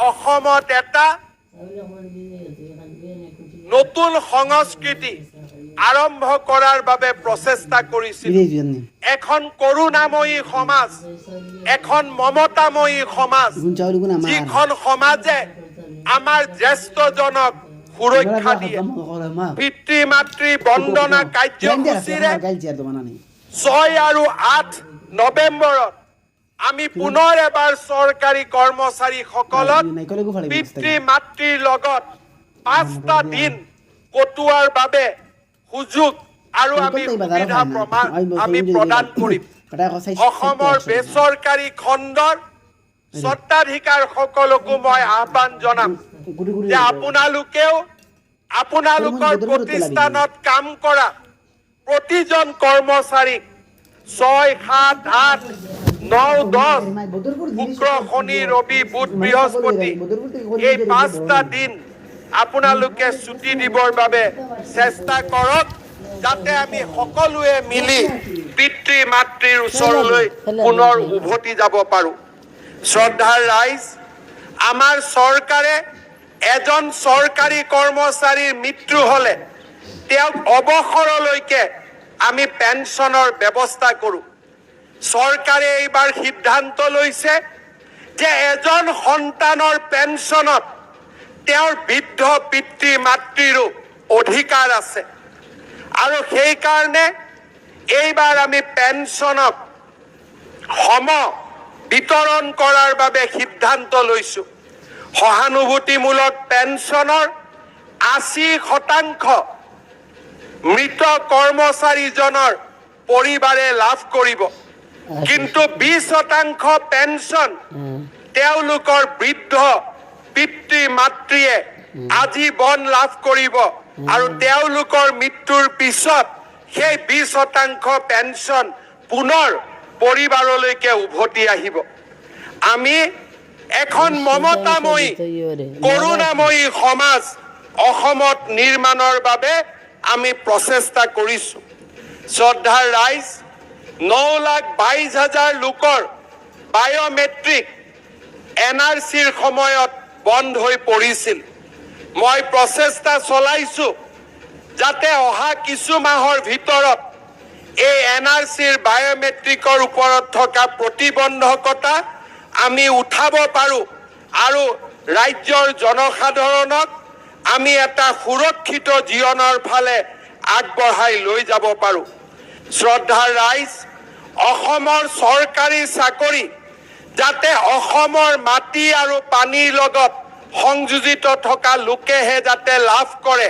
অসমত এটা নতুন সংস্কৃতি আৰম্ভ কৰাৰ বাবে প্ৰচেষ্টা কৰিছিল। এখন কৰুণাময়ী সমাজ, এখন মমতাময়ী সমাজ, যিখন সমাজে আমাৰ জ্যেষ্ঠজনক সুৰক্ষা দিয়ে। পিতৃ মাতৃ বন্দনা কাৰ্যসূচীৰে 6 আৰু 8 নৱেম্বৰত আমি পুনৰ এবাৰ চৰকাৰী কৰ্মচাৰীসকলক পিতৃ মাতৃৰ লগত 5টা দিন কটোৱাৰ বাবে সুযোগ আৰু আমি সুবিধা আমি প্ৰদান কৰিম। অসমৰ বেচৰকাৰী খণ্ডৰ স্বত্বাধিকাৰসকলকো মই আহ্বান জনাম যে আপোনালোকেও আপোনালোকৰ প্ৰতিষ্ঠানত কাম কৰা প্ৰতিজন কৰ্মচাৰীক 6, 7, 8, 9, 10 শুক্ৰ, শনি, ৰবি, বুধ, বৃহস্পতি এই 5টা দিন আপোনালোকে ছুটি দিবৰ বাবে চেষ্টা কৰক, যাতে আমি সকলোৱে মিলি পিতৃ মাতৃৰ ওচৰলৈ পুনৰ উভতি যাব পাৰোঁ। শ্ৰদ্ধাৰ ৰাইজ, আমাৰ চৰকাৰে এজন চৰকাৰী কৰ্মচাৰীৰ মৃত্যু হ'লে তেওঁক অৱসৰলৈকে আমি পেঞ্চনৰ ব্যৱস্থা কৰোঁ। চৰকাৰে এইবাৰ সিদ্ধান্ত লৈছে যে এজন সন্তানৰ পেঞ্চনত তেওঁৰ বৃদ্ধ পিতৃ মাতৃৰো অধিকাৰ আছে, আৰু সেইকাৰণে এইবাৰ আমি পেঞ্চনক বিতৰণ কৰাৰ বাবে সিদ্ধান্ত লৈছোঁ। সহানুভূতিমূলক পেঞ্চনৰ 80% মৃত কৰ্মচাৰীজনৰ পৰিবাৰে লাভ কৰিব, কিন্তু 20% পেঞ্চন তেওঁলোকৰ বৃদ্ধ পিতৃ মাতৃয়ে আজীৱন লাভ কৰিব, আৰু তেওঁলোকৰ মৃত্যুৰ পিছত সেই 20% পেঞ্চন পুনৰ পৰিবাৰলৈকে উভতি আহিব। আমি এখন মমতাময়ী কৰুণাময়ী সমাজ অসমত নিৰ্মাণৰ বাবে আমি প্ৰচেষ্টা কৰিছোঁ। শ্ৰদ্ধাৰ ৰাইজ, 9,22,000 লোকৰ বায়'মেট্ৰিক NRCৰ সময়ত বন্ধ হৈ পৰিছিল। মই প্ৰচেষ্টা চলাইছোঁ যাতে অহা কিছু মাহৰ ভিতৰত এই NRCৰ বায়'মেট্ৰিকৰ ওপৰত থকা প্ৰতিবন্ধকতা আমি উঠাব পাৰোঁ, আৰু ৰাজ্যৰ জনসাধাৰণক আমি এটা সুৰক্ষিত জীৱনৰ ফালে আগবঢ়াই লৈ যাব পাৰোঁ। শ্ৰদ্ধাৰ ৰাইজ, অসমৰ চৰকাৰী চাকৰি যাতে অসমৰ মাটি আৰু পানীৰ লগত সংযোজিত থকা লোকেহে যাতে লাভ কৰে,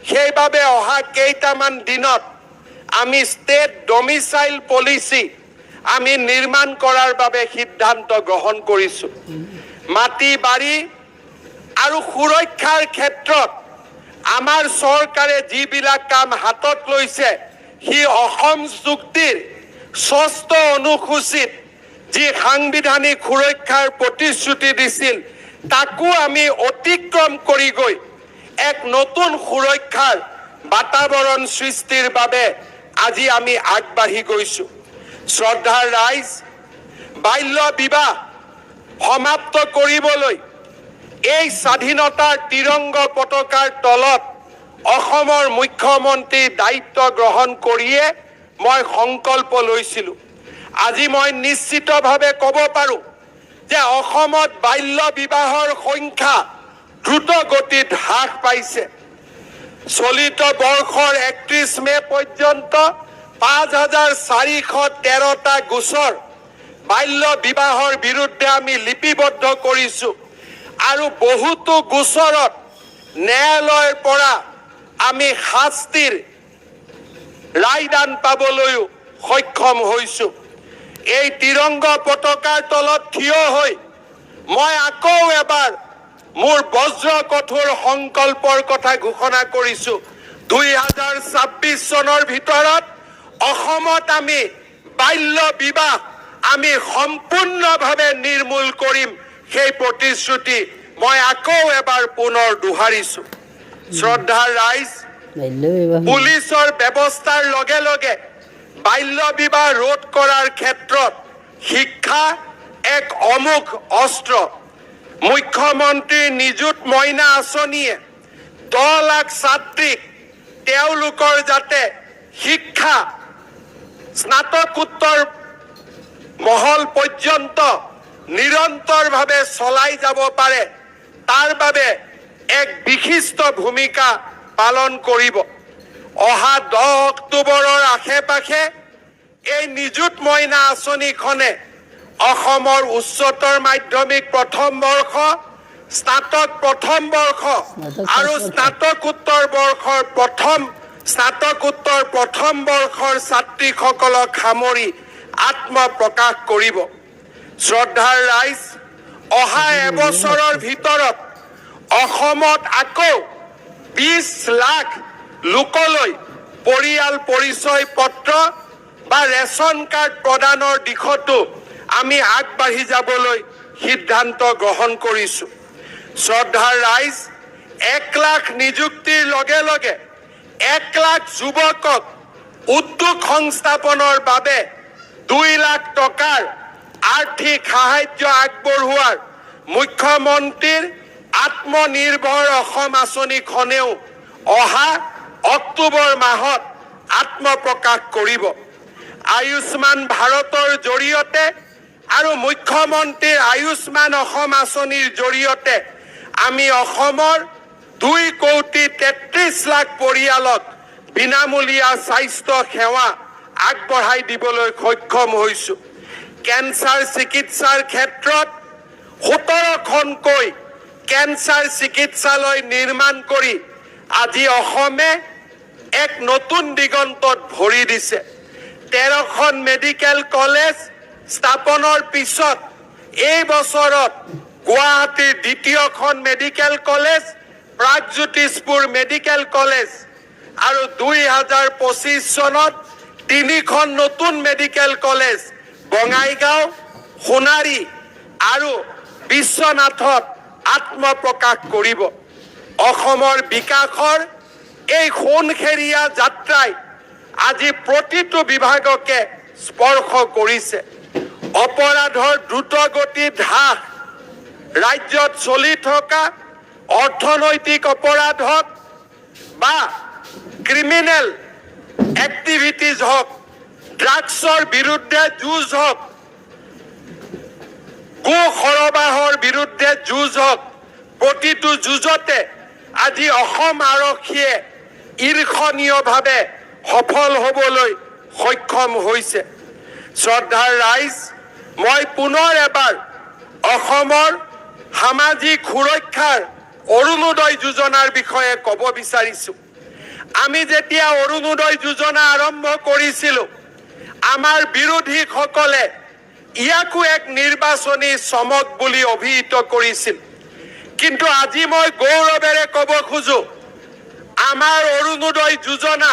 সেইবাবে অহা কেইটামান দিনত আমি ষ্টেট ডমিচাইল পলিচি আমি নিৰ্মাণ কৰাৰ বাবে সিদ্ধান্ত গ্ৰহণ কৰিছোঁ। মাটি বাৰী আৰু সুৰক্ষাৰ ক্ষেত্ৰত আমাৰ চৰকাৰে যিবিলাক কাম হাতত লৈছে, সি অসম চুক্তিৰ 6ষ্ঠ অনুসূচীত যি সাংবিধানিক সুৰক্ষাৰ প্ৰতিশ্ৰুতি দিছিল, তাকো আমি অতিক্ৰম কৰি গৈ এক নতুন সুৰক্ষাৰ বাতাবৰণ সৃষ্টিৰ বাবে আজি আমি আগবাঢ়ি গৈছোঁ। শ্ৰদ্ধাৰ ৰাইজ, বাল্য বিবাহ সমাপ্ত কৰিবলৈ এই স্বাধীনতাৰ তিৰংগ পতাকাৰ তলত অসমৰ মুখ্যমন্ত্ৰীৰ দায়িত্ব গ্ৰহণ কৰিয়ে মই সংকল্প লৈছিলোঁ। আজি মই নিশ্চিতভাৱে ক'ব পাৰোঁ যে অসমত বাল্য বিবাহৰ সংখ্যা দ্ৰুত গতিত হ্ৰাস পাইছে। চলিত বৰ্ষৰ 31 মে পৰ্যন্ত 5,413টা গোচৰ বাল্য বিবাহৰ বিৰুদ্ধে আমি লিপিবদ্ধ কৰিছোঁ, আৰু বহুতো গোচৰত ন্যায়ালয়ৰ পৰা আমি শাস্তিৰ ৰায়দান পাবলৈও সক্ষম হৈছোঁ। এই তিৰংগ পতাকাৰ তলত থিয় হৈ মই আকৌ এবাৰ মোৰ বজ্ৰ কঠোৰ সংকল্পৰ কথা ঘোষণা কৰিছোঁ। 2026 চনৰ ভিতৰত অসমত আমি বাল্য বিবাহ আমি সম্পূৰ্ণভাৱে নিৰ্মূল কৰিম, সেই প্ৰতিশ্ৰুতি মই আকৌ এবাৰ পুনৰ দোহাৰিছোঁ। শ্ৰদ্ধাৰ ৰাইজ, পুলিচৰ ব্যৱস্থাৰ লগে লগে বাল্য বিবাহ ৰোধ কৰাৰ ক্ষেত্ৰত শিক্ষা এক অমোঘ অস্ত্ৰ। মুখ্যমন্ত্ৰীৰ নিযুত মইনা আঁচনিয়ে 10 লাখ ছাত্ৰীক তেওঁলোকৰ যাতে শিক্ষা স্নাতকোত্তৰ মহল পৰ্যন্ত নিৰন্তৰভাৱে চলাই যাব পাৰে তাৰ বাবে এক বিশিষ্ট ভূমিকা পালন কৰিব। অহা 10 অক্টোবৰৰ আশে-পাশে এই নিযুত মইনা আঁচনিখনে অসমৰ উচ্চতৰ মাধ্যমিক প্ৰথম বৰ্ষ, স্নাতক প্ৰথম বৰ্ষ আৰু স্নাতকোত্তৰ প্ৰথম বৰ্ষৰ ছাত্ৰীসকলক সামৰি আত্মপ্ৰকাশ কৰিব। শ্ৰদ্ধাৰ ৰাইজ, অহা এবছৰৰ ভিতৰত অসমত আকৌ 20 লাখ লোকলৈ পৰিয়াল পৰিচয় পত্ৰ বা ৰেচন কাৰ্ড প্ৰদানৰ দিশতো আমি আগবাঢ়ি যাবলৈ সিদ্ধান্ত গ্ৰহণ কৰিছো। শ্ৰদ্ধাৰ ৰাইজ, 1 লাখ নিযুক্তিৰ লগে লগে 1 লাখ যুৱকক উদ্যোগ সংস্থাপনৰ বাবে 2 লাখ টকাৰ আৰ্থিক সাহায্য আগবঢ়োৱাৰ মুখ্যমন্ত্ৰীৰ আত্মনিৰ্ভৰ অসম আঁচনিখনেও অহা অক্টোবৰ মাহত আত্মপ্ৰকাশ কৰিব। আয়ুষ্মান ভাৰতৰ জৰিয়তে আৰু মুখ্যমন্ত্ৰীৰ আয়ুষ্মান অসম আঁচনিৰ জৰিয়তে আমি অসমৰ 2,33 লাখ পৰিয়ালক বিনামূলীয়া স্বাস্থ্য সেৱা আগবঢ়াই দিবলৈ সক্ষম হৈছো। কেঞ্চাৰ চিকিৎসাৰ ক্ষেত্ৰত 17খনকৈ কেঞ্চাৰ চিকিৎসালয় নিৰ্মাণ কৰি আজি অসমে এক নতুন দিগন্তত ভৰি দিছে। 13খন মেডিকেল কলেজ স্থাপনৰ পিছত এই বছৰত গুৱাহাটীৰ 2খন medical college, Pragjyotishpur medical college আৰু 2025 চনত 3খন নতুন মেডিকেল কলেজ বঙাইগাঁও, সোণাৰী আৰু বিশ্বনাথত আত্মপ্ৰকাশ কৰিব। অসমৰ বিকাশৰ এই সোণখেৰীয়া যাত্ৰাই আজি প্ৰতিটো বিভাগকে স্পৰ্শ কৰিছে। অপৰাধৰ দ্ৰুতগতিত হ্ৰাস, ৰাজ্যত চলি থকা অৰ্থনৈতিক অপৰাধ হওক বা ক্ৰিমিনেল এক্টিভিটিজ হওক, ড্ৰাগছৰ বিৰুদ্ধে যুঁজ হওক, গো সৰবাহৰ বিৰুদ্ধে যুঁজ হওক, প্ৰতিটো যুঁজতে আজি অসম আৰক্ষীয়ে ঈৰ্ষণীয়ভাৱে সফল হ'বলৈ সক্ষম হৈছে। শ্ৰদ্ধাৰ ৰাইজ, মই পুনৰ এবাৰ অসমৰ সামাজিক সুৰক্ষাৰ অৰুণোদয় যোজনাৰ বিষয়ে ক'ব বিচাৰিছো। আমি যেতিয়া অৰুণোদয় যোজনা আৰম্ভ কৰিছিলো, আমাৰ বিৰোধীসকলে ইয়াকো এক নিৰ্বাচনী চমক বুলি অভিহিত কৰিছিল। কিন্তু আজি মই গৌৰৱেৰে ক'ব খোজো, আমাৰ অৰুণোদয় যোজনা